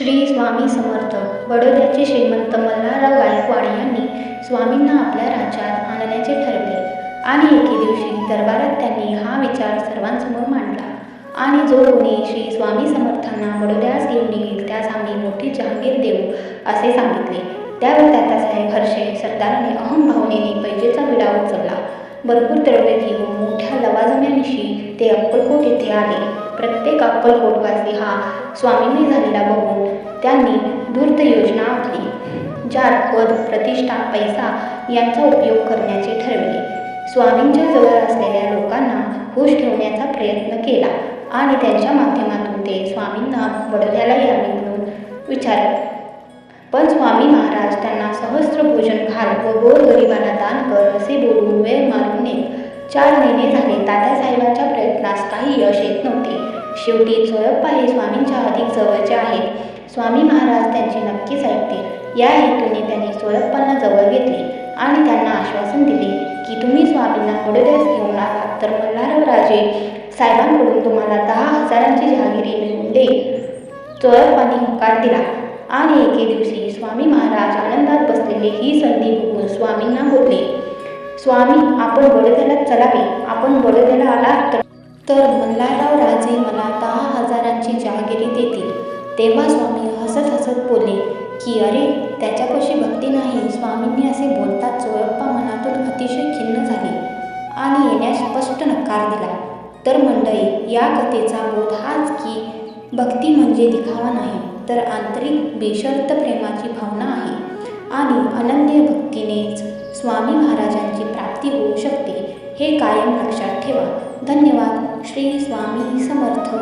श्री स्वामी समर्थ. बडोद्याचे श्रीमंत मल्हारराव गायकवाड यांनी स्वामींना आपल्या राज्यात आणण्याचे ठरवले आणि एके दिवशी दरबारात त्यांनी हा विचार सर्वांसमोर मांडला आणि जो कोणी श्री स्वामी समर्थांना बडोद्यास घेऊन येईल त्यास आम्ही मोठी जहागीर देऊ असे सांगितले. त्यावर तात्यासाहेब हर्षे सरदाराने अहंभावनेने पैजेचा विडा उचलला. भरपूर द्रव्य घेऊन मोठ्या लवाजम्यानिशी ते अक्कलकोट येथे आले. प्रत्येक अक्कलकोटवासी हा स्वामींनी झालेला बघून त्यांनी धूर्त योजना आखली. ज्यात पद, प्रतिष्ठा, पैसा यांचा उपयोग करण्याचे ठरविले. स्वामींच्या जवळ असलेल्या लोकांना खुश ठेवण्याचा प्रयत्न केला आणि त्यांच्या माध्यमातून ते स्वामींना बडोद्याला यावे म्हणून विचारले. पण स्वामी महाराज त्यांना सहस्त्र भोजन घाल व गोरगरिबांना दान कर असे बोलून वेळ मारून नेत. 4 महिने झाले तात्यासाहेबांच्या प्रयत्नास काही यश येत नव्हते. शेवटी चोळप्पा हे स्वामींच्या अधिक जवळचे आहेत. स्वामी महाराज त्यांचे नक्कीच ऐकतील या हेतूने त्यांनी चोळप्पांना जवळ घेतले आणि त्यांना आश्वासन दिले की तुम्ही स्वामींना बडोद्यास घेऊन आलात तर मल्हारराव राजे साहेबांकडून तुम्हाला 10,000ची जहागिरी मिळवून देईल. चोळप्पांनी होकार दिला आणि एके दिवशी स्वामी महाराज आनंदात बसलेले ही संधी बघून स्वामींना बोलले, स्वामी आपण बडोद्याला चलावे. आपण बडोद्याला आलात तर मल्हारराव राजे मला 10,000ची जहागिरी देतील. तेव्हा स्वामी हसत हसत बोलले की अरे त्याच्यापाशी भक्ती नाही. स्वामींनी असे बोलताच चोळप्पा मनातून अतिशय खिन्न झाले आणि येण्यास स्पष्ट नकार दिला. तर मंडळी, या कथेचा बोध हाच की भक्ती म्हणजे दिखावा नाही तर आंतरिक बेशर्त प्रेमाची भावना आहे आणि अनन्य भक्तीनेच स्वामी महाराजांची प्राप्ती होऊ शकते. हे कायम लक्षात ठेवा. धन्यवाद. श्री स्वामी समर्थ.